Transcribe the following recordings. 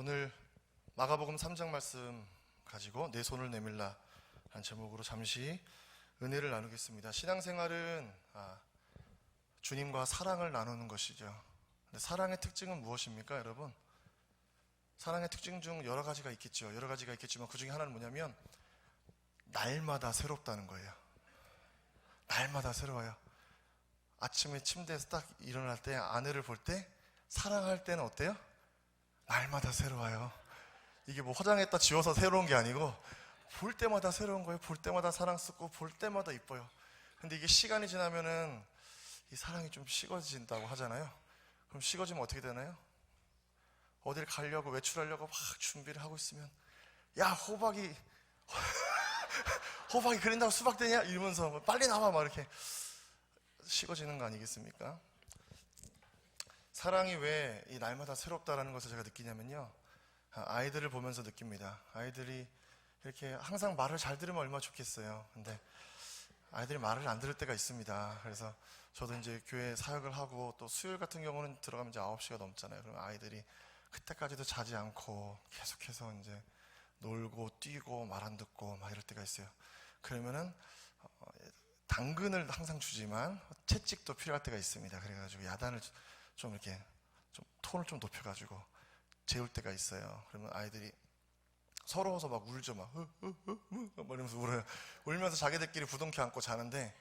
오늘 마가복음 3장 말씀 가지고 내 손을 내밀라 라는 제목으로 잠시 은혜를 나누겠습니다. 신앙생활은 주님과 사랑을 나누는 것이죠. 근데 사랑의 특징은 무엇입니까, 여러분? 사랑의 특징 중 여러 가지가 있겠죠. 여러 가지가 있겠지만 그 중에 하나는 뭐냐면 날마다 새롭다는 거예요. 날마다 새로워요. 아침에 침대에서 딱 일어날 때 아내를 볼 때 사랑할 때는 어때요? 날마다 새로워요. 이게 뭐 화장했다 지워서 새로운 게 아니고 볼 때마다 새로운 거예요. 볼 때마다 사랑스럽고 볼 때마다 이뻐요. 근데 이게 시간이 지나면은 이 사랑이 좀 식어진다고 하잖아요. 그럼 식어지면 어떻게 되나요? 어딜 가려고 외출하려고 막 준비를 하고 있으면 야 호박이 그린다고 수박 되냐? 이러면서 빨리 나와 막 이렇게 식어지는 거 아니겠습니까? 사랑이 왜 이 날마다 새롭다라는 것을 제가 느끼냐면요, 아이들을 보면서 느낍니다. 아이들이 이렇게 항상 말을 잘 들으면 얼마나 좋겠어요. 근데 아이들이 말을 안 들을 때가 있습니다. 그래서 저도 이제 교회 사역을 하고 또 수요일 같은 경우는 들어가면 이제 9시가 넘잖아요. 그럼 아이들이 그때까지도 자지 않고 계속해서 이제 놀고 뛰고 말 안 듣고 막 이럴 때가 있어요. 그러면은 당근을 항상 주지만 채찍도 필요할 때가 있습니다. 그래가지고 야단을 좀 이렇게 좀 톤을 좀 높여가지고 재울 때가 있어요. 그러면 아이들이 서러워서 막 울죠. 막 이러면서 울어요. 울면서 자기들끼리 부둥켜 안고 자는데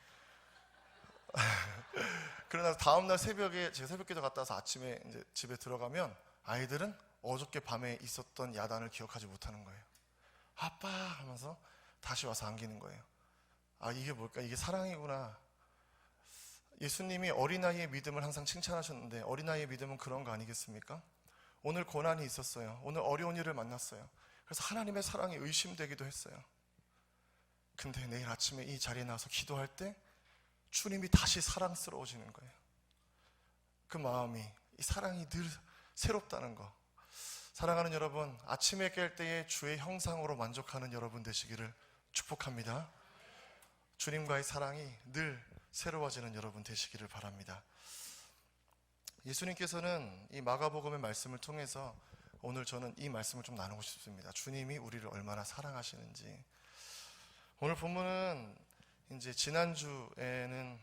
그러나 다음날 새벽에 제가 새벽기도 갔다 와서 아침에 이제 집에 들어가면 아이들은 어저께 밤에 있었던 야단을 기억하지 못하는 거예요. 아빠 하면서 다시 와서 안기는 거예요. 아, 이게 뭘까? 이게 사랑이구나. 예수님이 어린아이의 믿음을 항상 칭찬하셨는데 어린아이의 믿음은 그런 거 아니겠습니까? 오늘 고난이 있었어요. 오늘 어려운 일을 만났어요. 그래서 하나님의 사랑이 의심되기도 했어요. 근데 내일 아침에 이 자리에 나와서 기도할 때 주님이 다시 사랑스러워지는 거예요. 그 마음이, 이 사랑이 늘 새롭다는 거. 사랑하는 여러분, 아침에 깰 때에 주의 형상으로 만족하는 여러분 되시기를 축복합니다. 주님과의 사랑이 늘 새로워지는 여러분 되시기를 바랍니다. 예수님께서는 이 마가복음의 말씀을 통해서 오늘 저는 이 말씀을 좀 나누고 싶습니다. 주님이 우리를 얼마나 사랑하시는지. 오늘 본문은 이제 지난주에는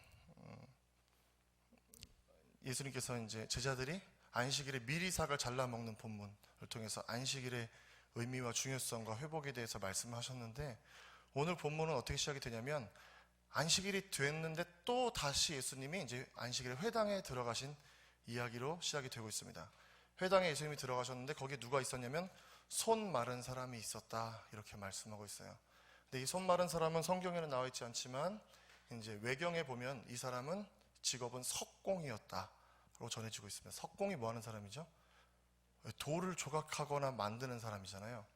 예수님께서 이제 제자들이 안식일에 미리삭을 잘라 먹는 본문을 통해서 안식일의 의미와 중요성과 회복에 대해서 말씀하셨는데 오늘 본문은 어떻게 시작이 되냐면 안식일이 됐는데 또 다시 예수님이 이제 안식일에 회당에 들어가신 이야기로 시작이 되고 있습니다. 회당에 예수님이 들어가셨는데 거기에 누가 있었냐면 손 마른 사람이 있었다 이렇게 말씀하고 있어요. 근데 이 손 마른 사람은 성경에는 나와 있지 않지만 이제 외경에 보면 이 사람은 직업은 석공이었다로 전해지고 있습니다. 석공이 뭐 하는 사람이죠? 돌을 조각하거나 만드는 사람이잖아요.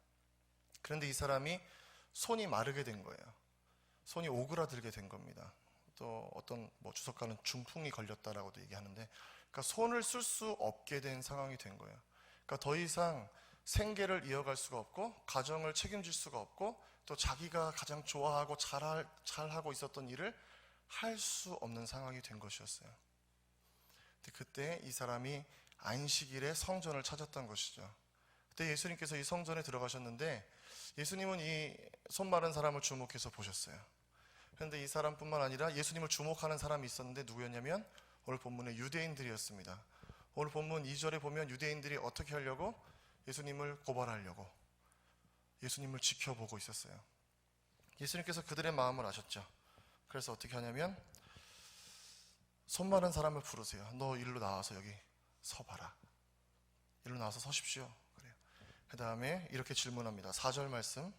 그런데 이 사람이 손이 마르게 된 거예요. 손이 오그라들게 된 겁니다. 또 어떤 주석가는 중풍이 걸렸다라고도 얘기하는데, 그러니까 손을 쓸 수 없게 된 상황이 된 거예요. 그러니까 더 이상 생계를 이어갈 수가 없고 가정을 책임질 수가 없고 또 자기가 가장 좋아하고 잘하고 있었던 일을 할 수 없는 상황이 된 것이었어요. 근데 그때 이 사람이 안식일에 성전을 찾았던 것이죠. 그때 예수님께서 이 성전에 들어가셨는데 예수님은 이 손 마른 사람을 주목해서 보셨어요. 그런데 이 사람뿐만 아니라 예수님을 주목하는 사람이 있었는데 누구였냐면 오늘 본문의 유대인들이었습니다. 오늘 본문 2절에 보면 유대인들이 어떻게 하려고? 예수님을 고발하려고 예수님을 지켜보고 있었어요. 예수님께서 그들의 마음을 아셨죠. 그래서 어떻게 하냐면 손 마른 사람을 부르세요. 너 일로 나와서 여기 서봐라. 일로 나와서 서십시오. 그래요. 그 다음에 이렇게 질문합니다. 4절 말씀,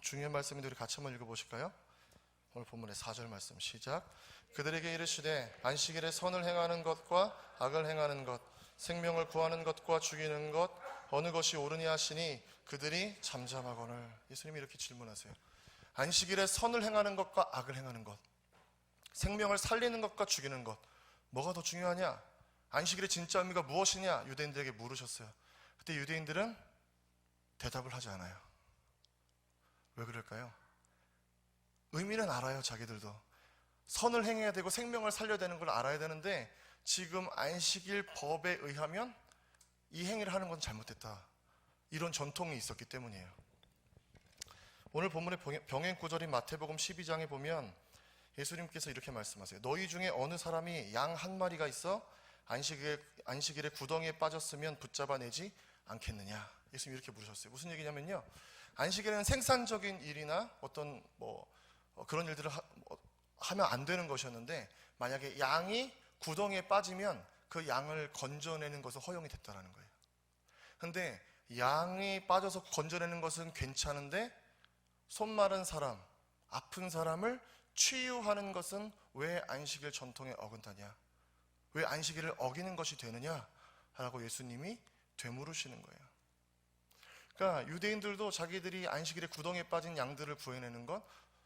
중요한 말씀인데 우리 같이 한번 읽어보실까요? 오늘 본문의 4절 말씀 시작. 그들에게 이르시되 안식일에 선을 행하는 것과 악을 행하는 것, 생명을 구하는 것과 죽이는 것 어느 것이 옳으냐 하시니 그들이 잠잠하거늘. 예수님이 이렇게 질문하세요. 안식일에 선을 행하는 것과 악을 행하는 것, 생명을 살리는 것과 죽이는 것, 뭐가 더 중요하냐? 안식일의 진짜 의미가 무엇이냐? 유대인들에게 물으셨어요. 그때 유대인들은 대답을 하지 않아요. 왜 그럴까요? 의미는 알아요. 자기들도 선을 행해야 되고 생명을 살려야 되는 걸 알아야 되는데 지금 안식일 법에 의하면 이 행위를 하는 건 잘못됐다 이런 전통이 있었기 때문이에요. 오늘 본문의 병행 구절인 마태복음 12장에 보면 예수님께서 이렇게 말씀하세요. 너희 중에 어느 사람이 양 한 마리가 있어 안식일에 구덩이에 빠졌으면 붙잡아내지 않겠느냐. 예수님이 이렇게 물으셨어요. 무슨 얘기냐면요, 안식일에는 생산적인 일이나 어떤 그런 일들을 하면 안 되는 것이었는데, 만약에 양이 구덩이에 빠지면 그 양을 건져내는 것은 허용이 됐다라는 거예요. 근데 양이 빠져서 건져내는 것은 괜찮은데 손 마른 사람, 아픈 사람을 치유하는 것은 왜 안식일 전통에 어긋나냐? 왜 안식일을 어기는 것이 되느냐? 라고 예수님이 되물으시는 거예요. 그러니까 유대인들도 자기들이 안식일에 구덩이에 빠진 양들을 구해내는 것,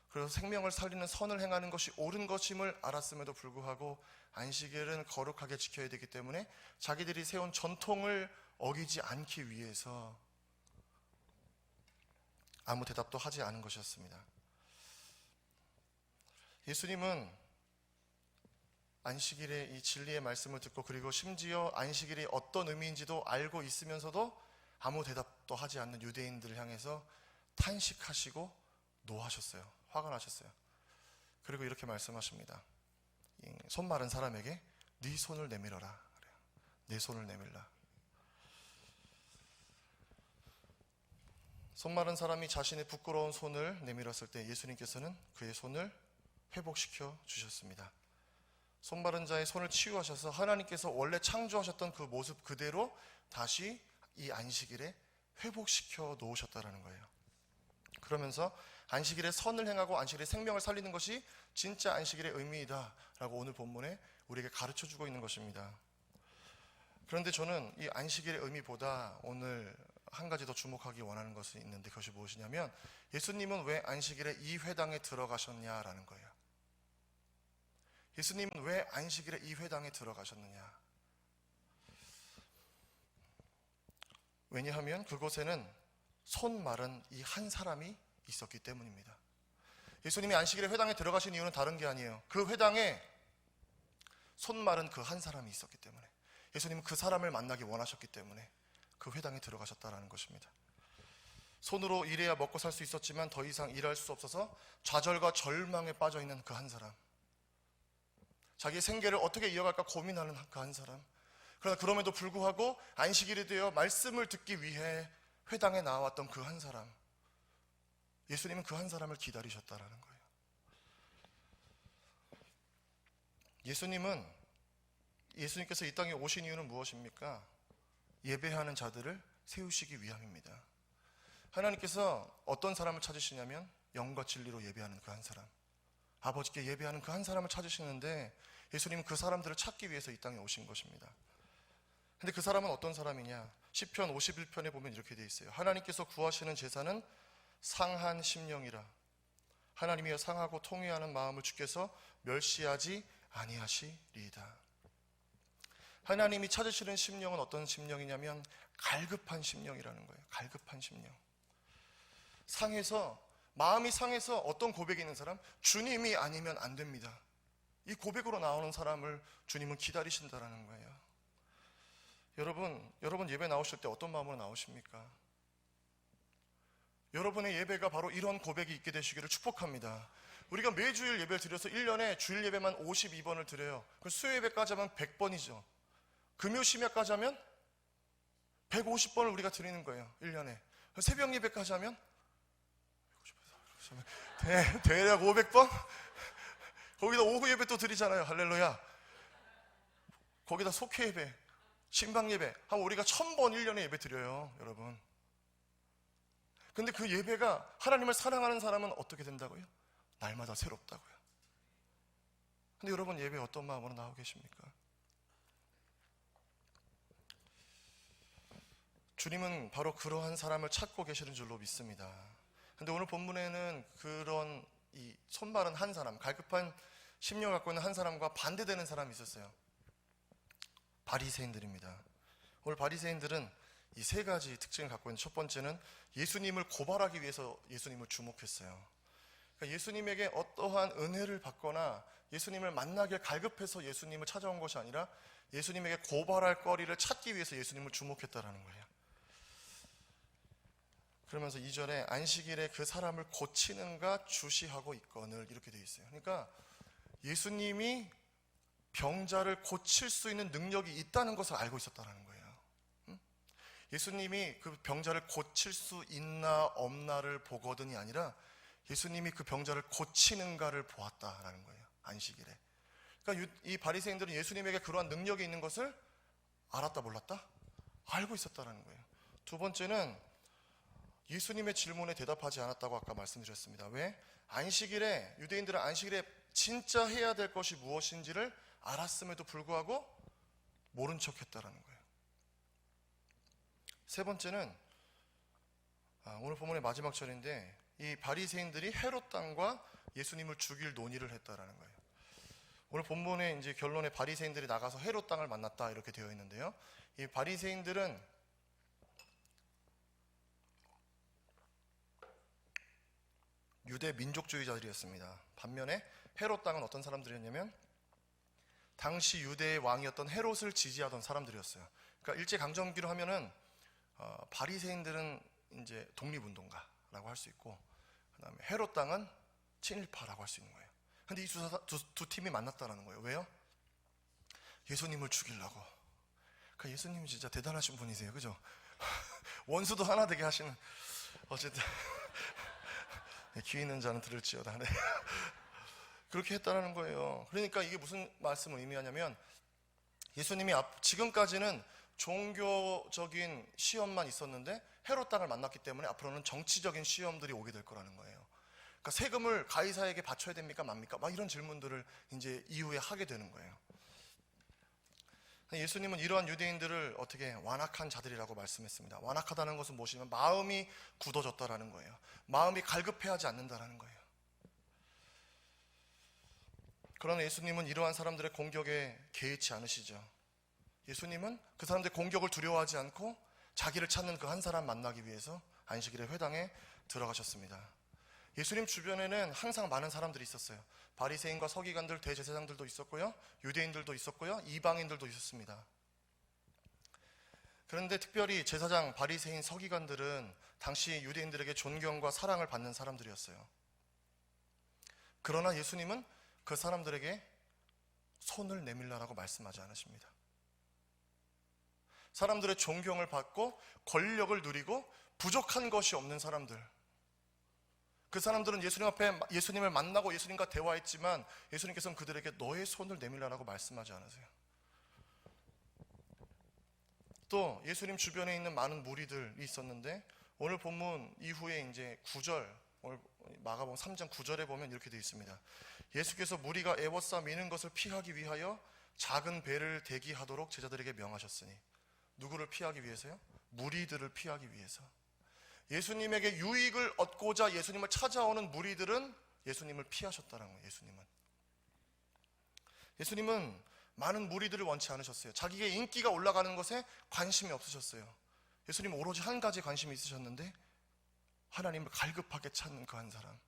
그래서 생명을 살리는 선을 행하는 것이 옳은 것임을 알았음에도 불구하고 안식일은 거룩하게 지켜야 되기 때문에 자기들이 세운 전통을 어기지 않기 위해서 아무 대답도 하지 않은 것이었습니다. 예수님은 안식일의 이 진리의 말씀을 듣고, 그리고 심지어 안식일이 어떤 의미인지도 알고 있으면서도 아무 대답도 하지 않는 유대인들을 향해서 탄식하시고 노하셨어요. 화가 나셨어요. 그리고 이렇게 말씀하십니다. 손 마른 사람에게 네 손을 내밀어라. 그래요. 내 손을 내밀라. 손 마른 사람이 자신의 부끄러운 손을 내밀었을 때 예수님께서는 그의 손을 회복시켜 주셨습니다. 손 마른 자의 손을 치유하셔서 하나님께서 원래 창조하셨던 그 모습 그대로 다시 이 안식일에 회복시켜 놓으셨다는 거예요. 그러면서 안식일에 선을 행하고 안식일에 생명을 살리는 것이 진짜 안식일의 의미이다 라고 오늘 본문에 우리에게 가르쳐주고 있는 것입니다. 그런데 저는 이 안식일의 의미보다 오늘 한 가지 더 주목하기 원하는 것이 있는데, 그것이 무엇이냐면 예수님은 왜 안식일에 이 회당에 들어가셨냐라는 거예요. 예수님은 왜 안식일에 이 회당에 들어가셨느냐? 왜냐하면 그곳에는 손 마른 이 한 사람이 있었기 때문입니다. 예수님이 안식일에 회당에 들어가신 이유는 다른 게 아니에요. 그 회당에 손 마른 그 한 사람이 있었기 때문에, 예수님은 그 사람을 만나기 원하셨기 때문에 그 회당에 들어가셨다는 것입니다. 손으로 일해야 먹고 살 수 있었지만 더 이상 일할 수 없어서 좌절과 절망에 빠져있는 그 한 사람, 자기의 생계를 어떻게 이어갈까 고민하는 그 한 사람, 그러나 그럼에도 불구하고 안식일이 되어 말씀을 듣기 위해 회당에 나왔던 그 한 사람, 예수님은 그 한 사람을 기다리셨다라는 거예요. 예수님께서 이 땅에 오신 이유는 무엇입니까? 예배하는 자들을 세우시기 위함입니다. 하나님께서 어떤 사람을 찾으시냐면 영과 진리로 예배하는 그 한 사람, 아버지께 예배하는 그 한 사람을 찾으시는데, 예수님은 그 사람들을 찾기 위해서 이 땅에 오신 것입니다. 근데 그 사람은 어떤 사람이냐? 시편 51편에 보면 이렇게 되어 있어요. 하나님께서 구하시는 제사는 상한 심령이라. 하나님이여 상하고 통회하는 마음을 주께서 멸시하지 아니하시리이다. 하나님이 찾으시는 심령은 어떤 심령이냐면 갈급한 심령이라는 거예요. 갈급한 심령. 마음이 상해서 어떤 고백이 있는 사람? 주님이 아니면 안 됩니다. 이 고백으로 나오는 사람을 주님은 기다리신다라는 거예요. 여러분 예배 나오실 때 어떤 마음으로 나오십니까? 여러분의 예배가 바로 이런 고백이 있게 되시기를 축복합니다. 우리가 매주일 예배를 드려서 1년에 주일 예배만 52번을 드려요. 수요 예배까지 하면 100번이죠. 금요 심야까지 하면 150번을 우리가 드리는 거예요. 1년에. 새벽 예배까지 하면 대략 500번? 거기다 오후 예배 또 드리잖아요. 할렐루야. 거기다 속회 예배, 신방 예배 하면 우리가 1000번 1년에 예배 드려요, 여러분. 근데 그 예배가 하나님을 사랑하는 사람은 어떻게 된다고요? 날마다 새롭다고요. 근데 여러분 예배 어떤 마음으로 나오고 계십니까? 주님은 바로 그러한 사람을 찾고 계시는 줄로 믿습니다. 근데 오늘 본문에는 그런 이 손마른 한 사람, 갈급한 심령을 갖고 있는 한 사람과 반대되는 사람이 있었어요. 바리새인들입니다. 오늘 바리새인들은 이 세 가지 특징을 갖고 있는, 첫 번째는 예수님을 고발하기 위해서 예수님을 주목했어요. 그러니까 예수님에게 어떠한 은혜를 받거나 예수님을 만나길 갈급해서 예수님을 찾아온 것이 아니라 예수님에게 고발할 거리를 찾기 위해서 예수님을 주목했다라는 거예요. 그러면서 2절에 안식일에 그 사람을 고치는가 주시하고 있거늘 이렇게 되어 있어요. 그러니까 예수님이 병자를 고칠 수 있는 능력이 있다는 것을 알고 있었다는 거예요. 예수님이 그 병자를 고칠 수 있나 없나를 보거든이 아니라 예수님이 그 병자를 고치는가를 보았다라는 거예요. 안식일에. 그러니까 이 바리새인들은 예수님에게 그러한 능력이 있는 것을 알았다 몰랐다? 알고 있었다는 거예요. 두 번째는 예수님의 질문에 대답하지 않았다고 아까 말씀드렸습니다. 왜? 안식일에, 유대인들은 안식일에 진짜 해야 될 것이 무엇인지를 알았음에도 불구하고 모른 척 했다라는 거예요. 세 번째는 오늘 본문의 마지막 절인데 이 바리새인들이 헤롯 왕과 예수님을 죽일 논의를 했다라는 거예요. 오늘 본문의 이제 결론에 바리새인들이 나가서 헤롯 왕을 만났다 이렇게 되어 있는데요. 이 바리새인들은 유대 민족주의자들이었습니다. 반면에 헤롯 왕은 어떤 사람들이었냐면 당시 유대의 왕이었던 헤롯을 지지하던 사람들이었어요. 그러니까 일제 강점기로 하면은 바리새인들은 이제 독립운동가라고 할 수 있고, 그다음에 헤롯 왕은 친일파라고 할 수 있는 거예요. 근데 이 두 팀이 만났다라는 거예요. 왜요? 예수님을 죽이려고. 그러니까 예수님이 진짜 대단하신 분이세요, 그죠? 원수도 하나 되게 하시는. 어쨌든 귀 있는 자는 들을지어다. 네. 그렇게 했다라는 거예요. 그러니까 이게 무슨 말씀을 의미하냐면 예수님이 지금까지는 종교적인 시험만 있었는데 헤롯 왕을 만났기 때문에 앞으로는 정치적인 시험들이 오게 될 거라는 거예요. 그러니까 세금을 가이사에게 바쳐야 됩니까 맙니까? 막 이런 질문들을 이제 이후에 하게 되는 거예요. 예수님은 이러한 유대인들을 어떻게 완악한 자들이라고 말씀했습니다. 완악하다는 것은 무엇이냐면 마음이 굳어졌다라는 거예요. 마음이 갈급해하지 않는다라는 거예요. 그러나 예수님은 이러한 사람들의 공격에 개의치 않으시죠. 예수님은 그 사람들의 공격을 두려워하지 않고 자기를 찾는 그 한 사람 만나기 위해서 안식일의 회당에 들어가셨습니다. 예수님 주변에는 항상 많은 사람들이 있었어요. 바리새인과 서기관들, 대제사장들도 있었고요, 유대인들도 있었고요, 이방인들도 있었습니다. 그런데 특별히 제사장, 바리새인, 서기관들은 당시 유대인들에게 존경과 사랑을 받는 사람들이었어요. 그러나 예수님은 그 사람들에게 손을 내밀라라고 말씀하지 않으십니다. 사람들의 존경을 받고 권력을 누리고 부족한 것이 없는 사람들, 그 사람들은 예수님 앞에 예수님을 만나고 예수님과 대화했지만 예수님께서는 그들에게 너의 손을 내밀라라고 말씀하지 않으세요. 또 예수님 주변에 있는 많은 무리들이 있었는데 오늘 본문 이후에 이제 9절, 오늘 마가복음 3장 9절에 보면 이렇게 되어 있습니다. 예수께서 무리가 애워싸 미는 것을 피하기 위하여 작은 배를 대기하도록 제자들에게 명하셨으니, 누구를 피하기 위해서요? 무리들을 피하기 위해서. 예수님에게 유익을 얻고자 예수님을 찾아오는 무리들은 예수님을 피하셨다는 거예요. 예수님은 많은 무리들을 원치 않으셨어요. 자기의 인기가 올라가는 것에 관심이 없으셨어요. 예수님은 오로지 한 가지 관심이 있으셨는데 하나님을 갈급하게 찾는 그 한 사람,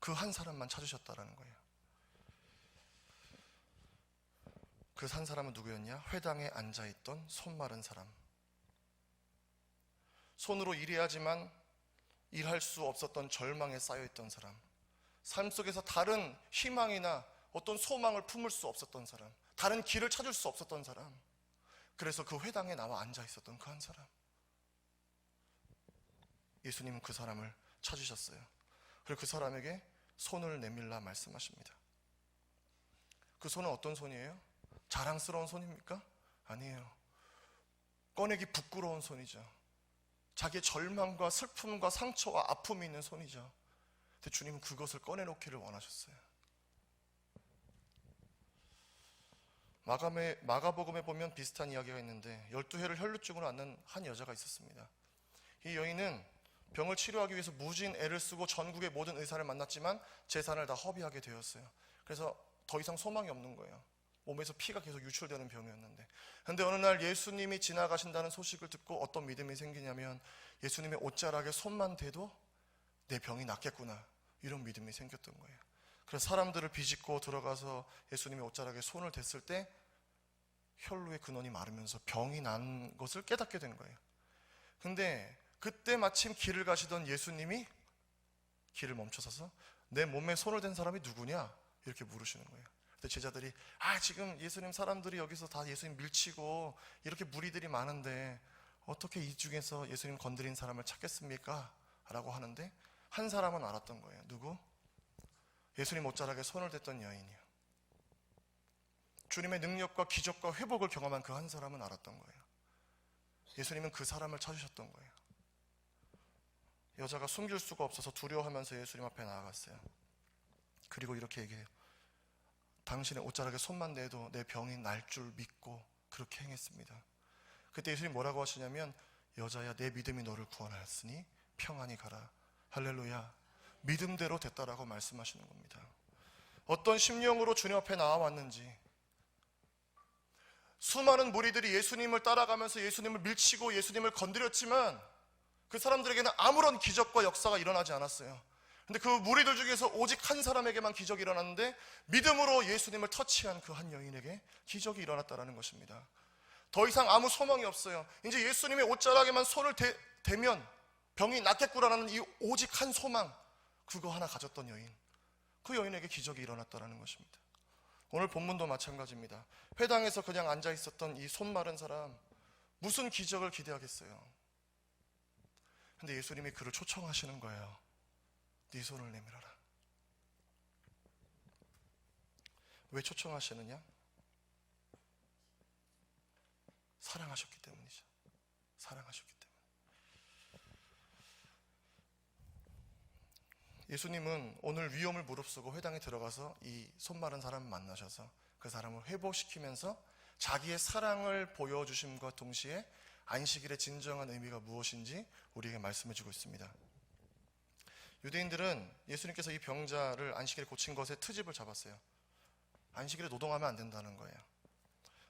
그 한 사람만 찾으셨다는 거예요. 그 한 사람은 누구였냐? 회당에 앉아있던 손 마른 사람. 손으로 일해야지만 일할 수 없었던 절망에 쌓여있던 사람, 삶 속에서 다른 희망이나 어떤 소망을 품을 수 없었던 사람, 다른 길을 찾을 수 없었던 사람, 그래서 그 회당에 나와 앉아있었던 그 한 사람, 예수님은 그 사람을 찾으셨어요. 그리고 그 사람에게 손을 내밀라 말씀하십니다. 그 손은 어떤 손이에요? 자랑스러운 손입니까? 아니에요. 꺼내기 부끄러운 손이죠. 자기의 절망과 슬픔과 상처와 아픔이 있는 손이죠. 근데 주님은 그것을 꺼내놓기를 원하셨어요. 마가복음에 보면 비슷한 이야기가 있는데 12해를 혈루증으로 앓는 한 여자가 있었습니다. 이 여인은 병을 치료하기 위해서 무진 애를 쓰고 전국의 모든 의사를 만났지만 재산을 다 허비하게 되었어요. 그래서 더 이상 소망이 없는 거예요. 몸에서 피가 계속 유출되는 병이었는데, 그런데 어느 날 예수님이 지나가신다는 소식을 듣고 어떤 믿음이 생기냐면 예수님의 옷자락에 손만 대도 내 병이 낫겠구나, 이런 믿음이 생겼던 거예요. 그래서 사람들을 비집고 들어가서 예수님의 옷자락에 손을 댔을 때 혈루의 근원이 마르면서 병이 난 것을 깨닫게 된 거예요. 근데 그때 마침 길을 가시던 예수님이 길을 멈춰서서 내 몸에 손을 댄 사람이 누구냐? 이렇게 물으시는 거예요. 그때 제자들이 지금 예수님 사람들이 여기서 다 예수님 밀치고 이렇게 무리들이 많은데 어떻게 이 중에서 예수님 건드린 사람을 찾겠습니까? 라고 하는데 한 사람은 알았던 거예요. 누구? 예수님 옷자락에 손을 댔던 여인이요. 주님의 능력과 기적과 회복을 경험한 그 한 사람은 알았던 거예요. 예수님은 그 사람을 찾으셨던 거예요. 여자가 숨길 수가 없어서 두려워하면서 예수님 앞에 나아갔어요. 그리고 이렇게 얘기해요. 당신의 옷자락에 손만 대도 내 병이 날 줄 믿고 그렇게 행했습니다. 그때 예수님 뭐라고 하시냐면, 여자야, 내 믿음이 너를 구원하였으니 평안히 가라. 할렐루야. 믿음대로 됐다라고 말씀하시는 겁니다. 어떤 심령으로 주님 앞에 나와왔는지, 수많은 무리들이 예수님을 따라가면서 예수님을 밀치고 예수님을 건드렸지만 그 사람들에게는 아무런 기적과 역사가 일어나지 않았어요. 근데 그 무리들 중에서 오직 한 사람에게만 기적이 일어났는데, 믿음으로 예수님을 터치한 그 한 여인에게 기적이 일어났다는 것입니다. 더 이상 아무 소망이 없어요. 이제 예수님의 옷자락에만 손을 대면 병이 낫겠구나라는 이 오직 한 소망, 그거 하나 가졌던 여인, 그 여인에게 기적이 일어났다는 것입니다. 오늘 본문도 마찬가지입니다. 회당에서 그냥 앉아 있었던 이 손 마른 사람, 무슨 기적을 기대하겠어요? 근데 예수님이 그를 초청하시는 거예요. 네 손을 내밀어라. 왜 초청하시느냐? 사랑하셨기 때문이죠. 사랑하셨기 때문에. 예수님은 오늘 위험을 무릅쓰고 회당에 들어가서 이 손 마른 사람을 만나셔서 그 사람을 회복시키면서 자기의 사랑을 보여주심과 동시에 안식일의 진정한 의미가 무엇인지 우리에게 말씀해주고 있습니다. 유대인들은 예수님께서 이 병자를 안식일에 고친 것에 트집을 잡았어요. 안식일에 노동하면 안 된다는 거예요.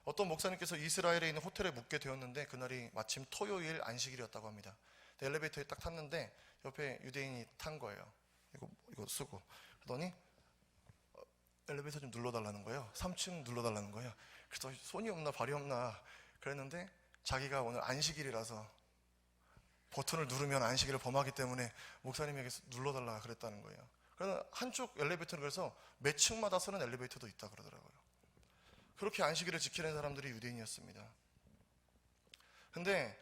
어떤 목사님께서 이스라엘에 있는 호텔에 묵게 되었는데 그날이 마침 토요일 안식일이었다고 합니다. 엘리베이터에 딱 탔는데 옆에 유대인이 탄 거예요. 이거 쓰고 그러더니 엘리베이터 좀 눌러달라는 거예요. 3층 눌러달라는 거예요. 그래서 손이 없나 발이 없나 그랬는데, 자기가 오늘 안식일이라서 버튼을 누르면 안식일을 범하기 때문에 목사님에게 눌러달라 그랬다는 거예요. 그래서 한쪽 엘리베이터는 그래서 몇 층마다 서는 엘리베이터도 있다 그러더라고요. 그렇게 안식일을 지키는 사람들이 유대인이었습니다. 근데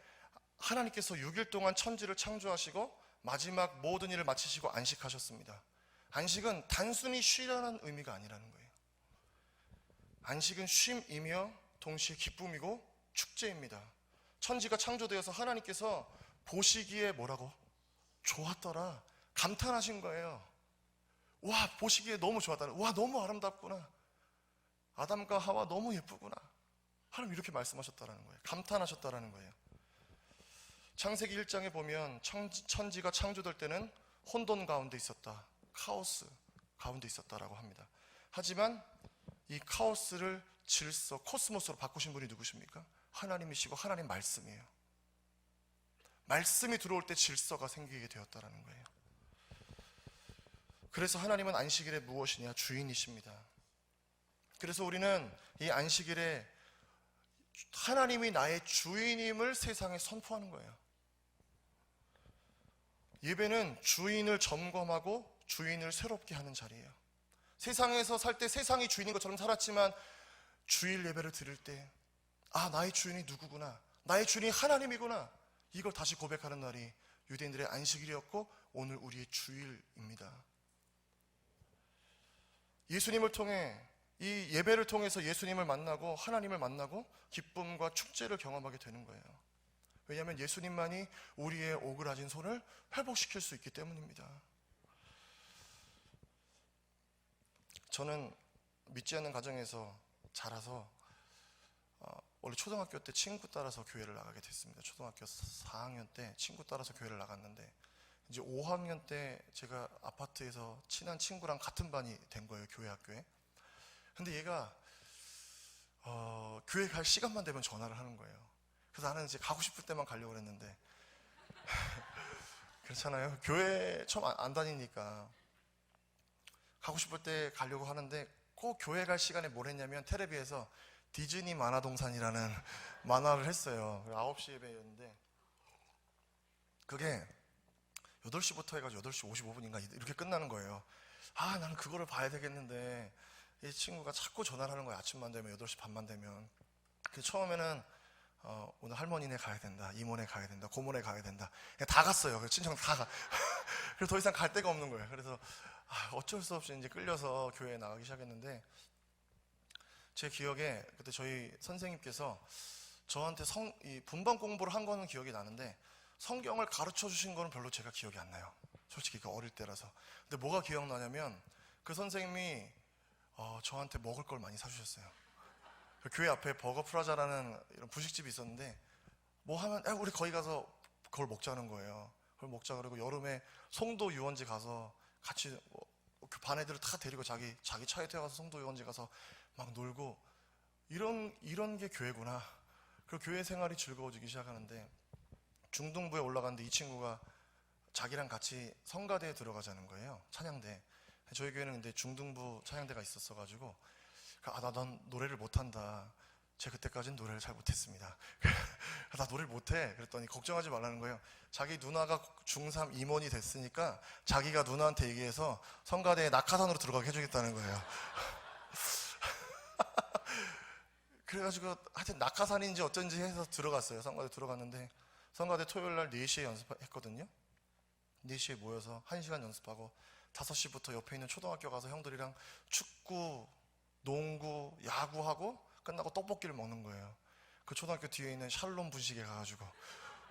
하나님께서 6일 동안 천지를 창조하시고 마지막 모든 일을 마치시고 안식하셨습니다. 안식은 단순히 쉬라는 의미가 아니라는 거예요. 안식은 쉼이며 동시에 기쁨이고 축제입니다. 천지가 창조되어서 하나님께서 보시기에 뭐라고? 좋았더라. 감탄하신 거예요. 와, 보시기에 너무 좋았다. 와, 너무 아름답구나. 아담과 하와 너무 예쁘구나. 하나님 이렇게 말씀하셨다는 거예요. 감탄하셨다는 거예요. 창세기 1장에 보면 천지가 창조될 때는 혼돈 가운데 있었다. 카오스 가운데 있었다라고 합니다. 하지만 이 카오스를 질서, 코스모스로 바꾸신 분이 누구십니까? 하나님이시고 하나님 말씀이에요. 말씀이 들어올 때 질서가 생기게 되었다라는 거예요. 그래서 하나님은 안식일에 무엇이냐? 주인이십니다. 그래서 우리는 이 안식일에 하나님이 나의 주인임을 세상에 선포하는 거예요. 예배는 주인을 점검하고 주인을 새롭게 하는 자리예요. 세상에서 살 때 세상이 주인인 것처럼 살았지만 주일 예배를 드릴 때 나의 주인이 누구구나, 나의 주인이 하나님이구나, 이걸 다시 고백하는 날이 유대인들의 안식일이었고 오늘 우리의 주일입니다. 예수님을 통해, 이 예배를 통해서 예수님을 만나고 하나님을 만나고 기쁨과 축제를 경험하게 되는 거예요. 왜냐하면 예수님만이 우리의 오그라진 손을 회복시킬 수 있기 때문입니다. 저는 믿지 않는 가정에서 자라서 원래 초등학교 때 친구 따라서 교회를 나가게 됐습니다. 초등학교 4학년 때 친구 따라서 교회를 나갔는데 이제 5학년 때 제가 아파트에서 친한 친구랑 같은 반이 된 거예요, 교회 학교에. 근데 얘가 교회 갈 시간만 되면 전화를 하는 거예요. 그래서 나는 이제 가고 싶을 때만 가려고 그랬는데 그렇잖아요. 교회 처음 안 다니니까 가고 싶을 때 가려고 하는데 꼭 교회 갈 시간에 뭘 했냐면 텔레비에서 디즈니 만화동산이라는 만화를 했어요. 9시 예배였는데 그 그게 8시부터 해가지고 8시 55분인가 이렇게 끝나는 거예요. 아, 나는 그거를 봐야 되겠는데 이 친구가 자꾸 전화를 하는 거예요. 아침만 되면, 8시 반만 되면. 그래서 처음에는 오늘 할머니네 가야 된다, 이모네 가야 된다, 고모네 가야 된다. 그냥 다 갔어요. 그래서 친정 다 가. 그래서 더 이상 갈 데가 없는 거예요. 그래서 어쩔 수 없이 이제 끌려서 교회에 나가기 시작했는데, 제 기억에 그때 저희 선생님께서 저한테 이 분반 공부를 한 거는 기억이 나는데 성경을 가르쳐 주신 거는 별로 제가 기억이 안 나요. 솔직히 그 어릴 때라서. 근데 뭐가 기억나냐면 그 선생님이 저한테 먹을 걸 많이 사주셨어요. 그 교회 앞에 버거 프라자라는 이런 분식집이 있었는데 뭐 하면 우리 거기 가서 그걸 먹자는 거예요. 그걸 먹자 그러고 여름에 송도 유원지 가서 같이 그 반 애들을 다 데리고 자기 차에 태워가서 송도 유원지 가서 막 놀고, 이런 게 교회구나. 그리고 교회 생활이 즐거워지기 시작하는데 중등부에 올라갔는데 이 친구가 자기랑 같이 성가대에 들어가자는 거예요. 찬양대. 저희 교회는 근데 중등부 찬양대가 있었어가지고 난 노래를 못한다. 제가 그때까지는 노래를 잘 못했습니다. 나 노래를 못해. 그랬더니 걱정하지 말라는 거예요. 자기 누나가 중3 임원이 됐으니까 자기가 누나한테 얘기해서 성가대에 낙하산으로 들어가게 해주겠다는 거예요. 그래가지고 하여튼 낙하산인지 어쩐지 해서 들어갔어요. 성가대 들어갔는데 성가대 토요일날 4시에 연습했거든요. 4시에 모여서 1시간 연습하고 5시부터 옆에 있는 초등학교 가서 형들이랑 축구, 농구, 야구하고 끝나고 떡볶이를 먹는 거예요. 그 초등학교 뒤에 있는 샬롬 분식에 가가지고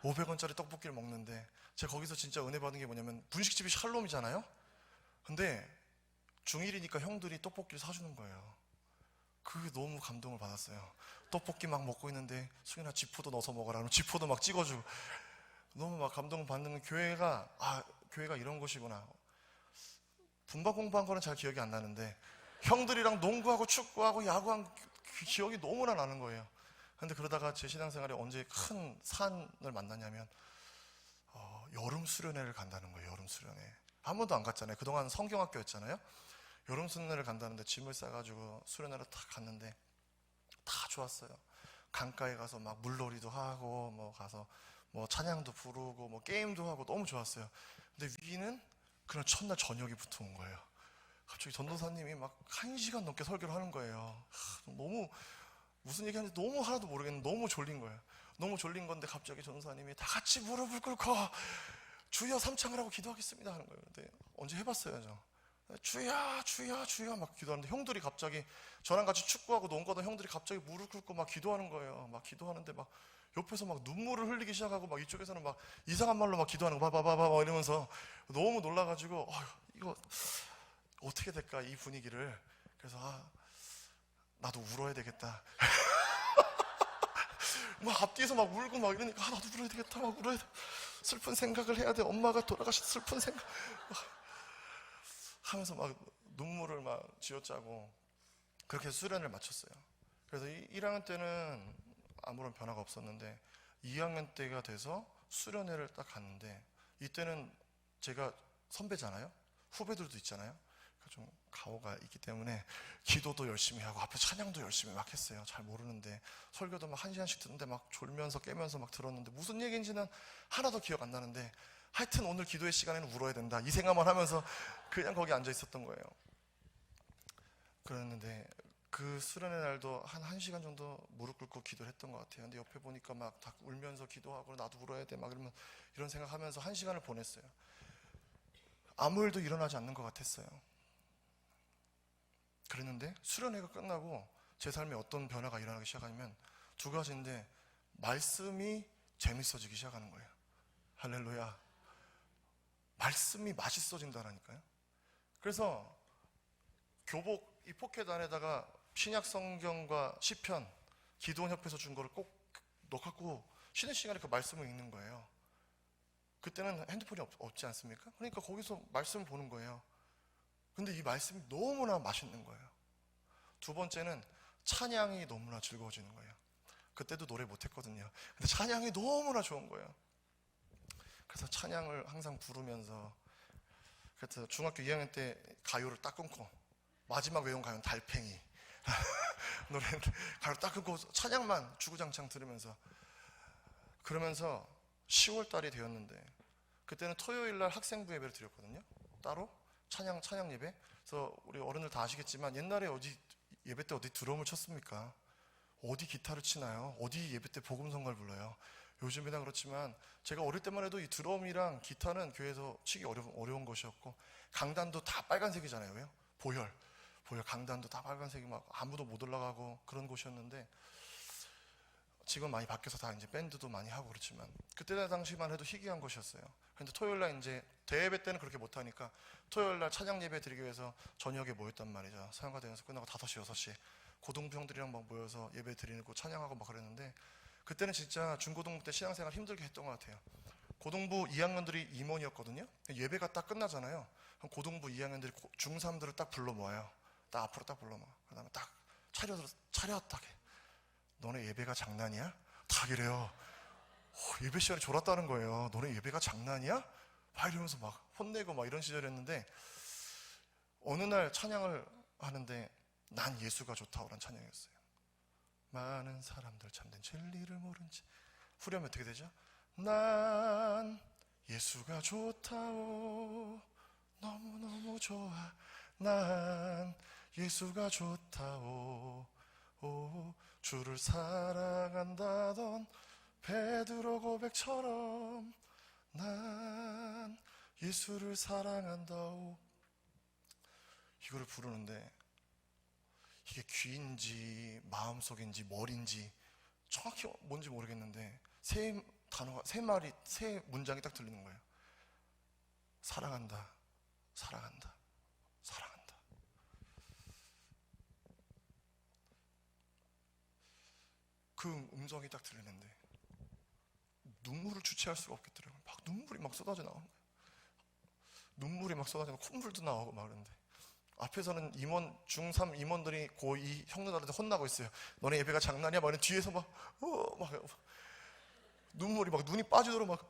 500원짜리 떡볶이를 먹는데, 제가 거기서 진짜 은혜 받은 게 뭐냐면 분식집이 샬롬이잖아요. 근데 중1이니까 형들이 떡볶이를 사주는 거예요. 그게 너무 감동을 받았어요. 떡볶이 막 먹고 있는데 수연아 지포도 넣어서 먹어라. 그럼 지포도 막 찍어주고 너무 막 감동 받는 교회가 이런 곳이구나. 분반 공부한 거는 잘 기억이 안 나는데 형들이랑 농구하고 축구하고 야구한 그 기억이 너무나 나는 거예요. 근데 그러다가 제 신앙생활에 언제 큰 산을 만나냐면 여름 수련회를 간다는 거예요. 여름 수련회. 한 번도 안 갔잖아요. 그동안 성경학교였잖아요. 여름 수련회를 간다는데 짐을 싸가지고 수련회를 딱 갔는데 다 좋았어요. 강가에 가서 막 물놀이도 하고 뭐 가서 뭐 찬양도 부르고 뭐 게임도 하고 너무 좋았어요. 근데 위기는 그날 첫날 저녁이 붙어 온 거예요. 갑자기 전도사님이 막 1시간 넘게 설교를 하는 거예요. 너무 무슨 얘기하는지 너무 하나도 모르겠는데 너무 졸린 거예요. 너무 졸린 건데 갑자기 전도사님이 다 같이 무릎을 꿇고 주여 삼창을 하고 기도하겠습니다 하는 거예요. 근데 언제 해봤어요 저. 주여 주여 주여 막 기도하는데 형들이 갑자기 저랑 같이 축구하고 농구하던 형들이 갑자기 무릎 꿇고 막 기도하는 거예요. 막 기도하는데 막 옆에서 막 눈물을 흘리기 시작하고 막 이쪽에서는 막 이상한 말로 막 기도하는 거 봐봐봐봐 이러면서 너무 놀라가지고 이거 어떻게 될까 이 분위기를. 그래서 나도 울어야 되겠다. 막 앞뒤에서 막 울고 막 이러니까 나도 울어야 되겠다. 막 울어야 돼. 슬픈 생각을 해야 돼. 엄마가 돌아가신 슬픈 생각 하면서 막 눈물을 막 쥐어짜고 그렇게 수련을 마쳤어요. 그래서 1학년 때는 아무런 변화가 없었는데 2학년 때가 돼서 수련회를 딱 갔는데, 이때는 제가 선배잖아요. 후배들도 있잖아요. 좀 가오가 있기 때문에 기도도 열심히 하고 앞에 찬양도 열심히 막 했어요. 잘 모르는데 설교도 막 1시간씩 듣는데 막 졸면서 깨면서 막 들었는데 무슨 얘기인지는 하나도 기억 안 나는데 하여튼 오늘 기도의 시간에는 울어야 된다 이 생각만 하면서 그냥 거기 앉아 있었던 거예요. 그랬는데 그 수련의 날도 한 1시간 정도 무릎 꿇고 기도를 했던 것 같아요. 근데 옆에 보니까 막 다 울면서 기도하고 나도 울어야 돼 막 이런 생각하면서 1시간을 보냈어요. 아무 일도 일어나지 않는 것 같았어요. 그랬는데 수련회가 끝나고 제 삶에 어떤 변화가 일어나기 시작하냐면 2가지인데, 말씀이 재밌어지기 시작하는 거예요. 할렐루야. 말씀이 맛있어진다라니까요. 그래서 교복 이 포켓 안에다가 신약 성경과 시편, 기도원 협회에서 준 거를 꼭 넣고 쉬는 시간에 그 말씀을 읽는 거예요. 그때는 핸드폰이 없지 않습니까? 그러니까 거기서 말씀을 보는 거예요. 근데 이 말씀이 너무나 맛있는 거예요. 2번째는 찬양이 너무나 즐거워지는 거예요. 그때도 노래 못했거든요. 근데 찬양이 너무나 좋은 거예요. 그래서 찬양을 항상 부르면서, 그래서 중학교 2학년 때 가요를 딱 끊고 마지막 외운 가요는 달팽이 노래는 가요 딱 끊고 찬양만 주구장창 들으면서, 그러면서 10월 달이 되었는데 그때는 토요일 날 학생부 예배를 드렸거든요. 따로 찬양 예배. 그래서 우리 어른들 다 아시겠지만 옛날에 어디 예배 때 어디 드럼을 쳤습니까? 어디 기타를 치나요? 어디 예배 때 복음 성가를 불러요? 요즘이나 그렇지만 제가 어릴 때만 해도 이 드럼이랑 기타는 교회에서 치기 어려운 것이었고, 강단도 다 빨간색이잖아요. 왜요? 보혈 강단도 다 빨간색이 막 아무도 못 올라가고 그런 곳이었는데, 지금 많이 바뀌어서 다 이제 밴드도 많이 하고 그렇지만 그때 당시만 해도 희귀한 것이었어요. 그런데 토요일 날 이제 대예배 때는 그렇게 못하니까 토요일 날 찬양 예배 드리기 위해서 저녁에 모였단 말이죠. 사용가대회에서 끝나고 5시 6시에 고등부 형들이랑 막 모여서 예배 드리고 찬양하고 막 그랬는데, 그때는 진짜 중고등부 때 신앙생활 힘들게 했던 것 같아요. 고등부 2학년들이 임원이었거든요. 예배가 딱 끝나잖아요. 그럼 고등부 2학년들이 중3들을 딱 불러 모아요. 딱 앞으로 딱 불러 모아. 그 다음에 딱 차렷 딱 해. 너네 예배가 장난이야? 다 이래요. 예배 시간이 졸았다는 거예요. 너네 예배가 장난이야? 막 이러면서 막 혼내고 막 이런 시절이었는데, 어느 날 찬양을 하는데 난 예수가 좋다오란 찬양이었어요. 많은 사람들 참된 진리를 모른 채, 후렴이 어떻게 되죠? 난 예수가 좋다오, 너무너무 좋아. 난 예수가 좋다오, 주를 사랑한다던 베드로 고백처럼 난 예수를 사랑한다오. 이거를 부르는데 이게 귀인지 마음속인지 머리인지 정확히 뭔지 모르겠는데 세 문장이 딱 들리는 거예요. 사랑한다, 사랑한다, 사랑한다. 그 음성이 딱 들리는데 눈물을 주체할 수가 없겠더라고요. 막 눈물이 막 쏟아져 나오는 거예요. 눈물이 막 쏟아져 나오고 콧물도 나오고 막 그러는데, 앞에서는 중3 임원들이 고2 형 누나들한테 혼나고 있어요. 너네 예배가 장난이야? 막 이런 뒤에서 막 눈물이 막 눈이 빠지도록 막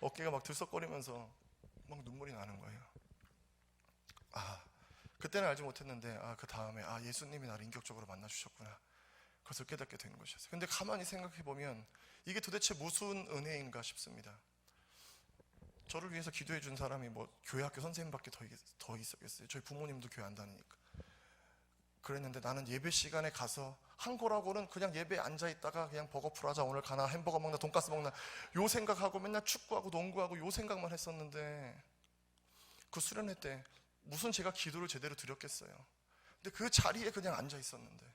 어깨가 막 들썩거리면서 막 눈물이 나는 거예요. 그때는 알지 못했는데 그 다음에 예수님이 나를 인격적으로 만나주셨구나. 그것을 깨닫게 된 것이었어요. 근데 가만히 생각해보면 이게 도대체 무슨 은혜인가 싶습니다. 저를 위해서 기도해 준 사람이 뭐 교회 학교 선생님밖에 더 있었겠어요. 저희 부모님도 교회 안 다니니까. 그랬는데 나는 예배 시간에 가서 한 거라고는 그냥 예배에 앉아있다가 그냥 버거풀 하자, 오늘 가나, 햄버거 먹나, 돈가스 먹나, 요 생각하고 맨날 축구하고 농구하고 요 생각만 했었는데, 그 수련회 때 무슨 제가 기도를 제대로 드렸겠어요. 근데 그 자리에 그냥 앉아있었는데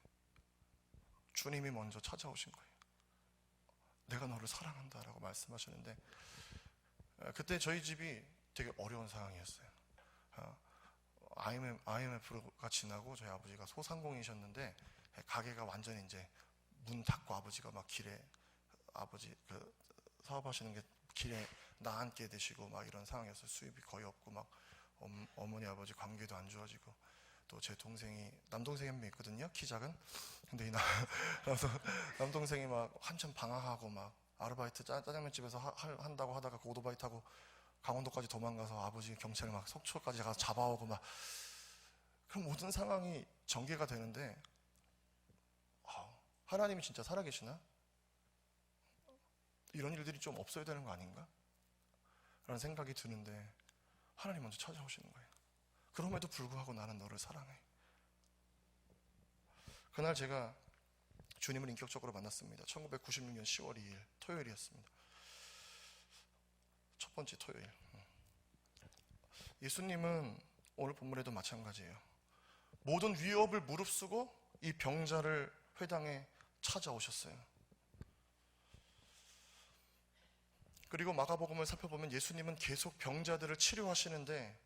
주님이 먼저 찾아오신 거예요. 내가 너를 사랑한다라고 말씀하셨는데, 그때 저희 집이 되게 어려운 상황이었어요. IMF가 지나고 저희 아버지가 소상공이셨는데 가게가 완전히 이제 문 닫고 아버지가 막 길에 아버지 그 사업하시는 게 길에 나앉게 되시고 막 이런 상황이었어요. 수입이 거의 없고 막 어머니 아버지 관계도 안 좋아지고, 또 제 동생이 남동생이 한 명 있거든요. 키 작은. 근데 남동생이 막 한참 방황하고 막 아르바이트 짜장면집에서 한다고 하다가 그 오토바이 타고 강원도까지 도망가서 아버지 경찰 막 속초까지 가서 잡아오고 막, 그럼 모든 상황이 전개가 되는데 하나님이 진짜 살아계시나? 이런 일들이 좀 없어야 되는 거 아닌가? 라는 생각이 드는데 하나님 먼저 찾아오시는 거예요. 그럼에도 불구하고 나는 너를 사랑해. 그날 제가 주님을 인격적으로 만났습니다. 1996년 10월 2일 토요일이었습니다. 첫 번째 토요일. 예수님은 오늘 본문에도 마찬가지예요. 모든 위협을 무릅쓰고 이 병자를 회당에 찾아오셨어요. 그리고 마가복음을 살펴보면 예수님은 계속 병자들을 치료하시는데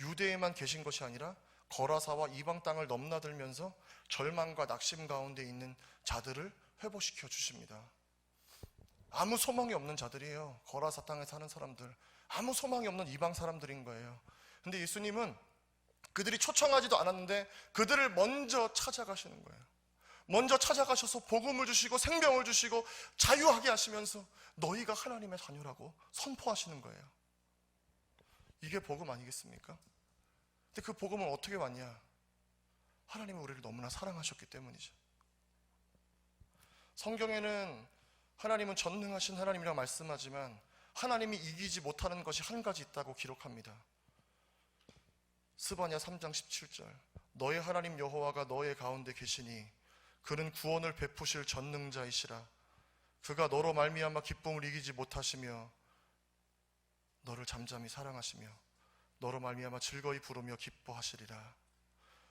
유대에만 계신 것이 아니라 거라사와 이방 땅을 넘나들면서 절망과 낙심 가운데 있는 자들을 회복시켜 주십니다. 아무 소망이 없는 자들이에요. 거라사 땅에 사는 사람들, 아무 소망이 없는 이방 사람들인 거예요. 근데 예수님은 그들이 초청하지도 않았는데 그들을 먼저 찾아가시는 거예요. 먼저 찾아가셔서 복음을 주시고 생명을 주시고 자유하게 하시면서 너희가 하나님의 자녀라고 선포하시는 거예요. 이게 복음 아니겠습니까? 근데 그 복음은 어떻게 왔냐? 하나님이 우리를 너무나 사랑하셨기 때문이죠. 성경에는 하나님은 전능하신 하나님이라고 말씀하지만 하나님이 이기지 못하는 것이 한 가지 있다고 기록합니다. 스바냐 3장 17절, 너의 하나님 여호와가 너의 가운데 계시니 그는 구원을 베푸실 전능자이시라. 그가 너로 말미암아 기쁨을 이기지 못하시며 너를 잠잠히 사랑하시며 너로 말미암아 즐거이 부르며 기뻐하시리라.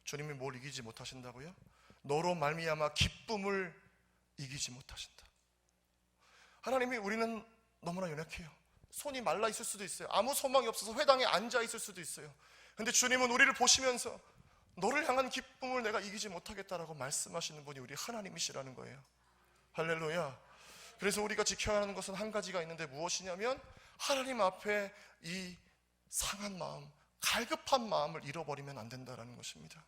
주님이 뭘 이기지 못하신다고요? 너로 말미암아 기쁨을 이기지 못하신다. 하나님이, 우리는 너무나 연약해요. 손이 말라 있을 수도 있어요. 아무 소망이 없어서 회당에 앉아 있을 수도 있어요. 근데 주님은 우리를 보시면서 너를 향한 기쁨을 내가 이기지 못하겠다라고 말씀하시는 분이 우리 하나님이시라는 거예요. 할렐루야. 그래서 우리가 지켜야 하는 것은 한 가지가 있는데 무엇이냐면 하나님 앞에 이 상한 마음, 갈급한 마음을 잃어버리면 안 된다는 것입니다.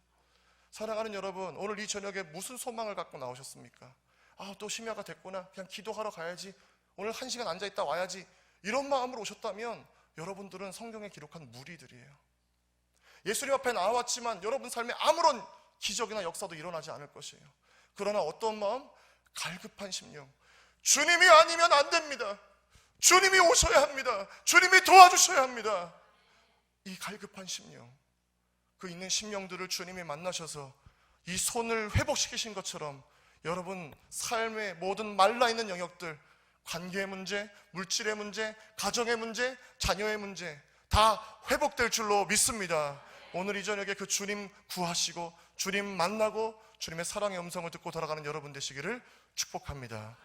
사랑하는 여러분, 오늘 이 저녁에 무슨 소망을 갖고 나오셨습니까? 또 심야가 됐구나, 그냥 기도하러 가야지, 오늘 1시간 앉아있다 와야지, 이런 마음으로 오셨다면 여러분들은 성경에 기록한 무리들이에요. 예수님 앞에 나왔지만 여러분 삶에 아무런 기적이나 역사도 일어나지 않을 것이에요. 그러나 어떤 마음? 갈급한 심령. 주님이 아니면 안 됩니다. 주님이 오셔야 합니다. 주님이 도와주셔야 합니다. 이 갈급한 심령, 그 있는 심령들을 주님이 만나셔서 이 손을 회복시키신 것처럼 여러분 삶의 모든 말라있는 영역들, 관계의 문제, 물질의 문제, 가정의 문제, 자녀의 문제 다 회복될 줄로 믿습니다. 오늘 이 저녁에 그 주님 구하시고 주님 만나고 주님의 사랑의 음성을 듣고 돌아가는 여러분 되시기를 축복합니다.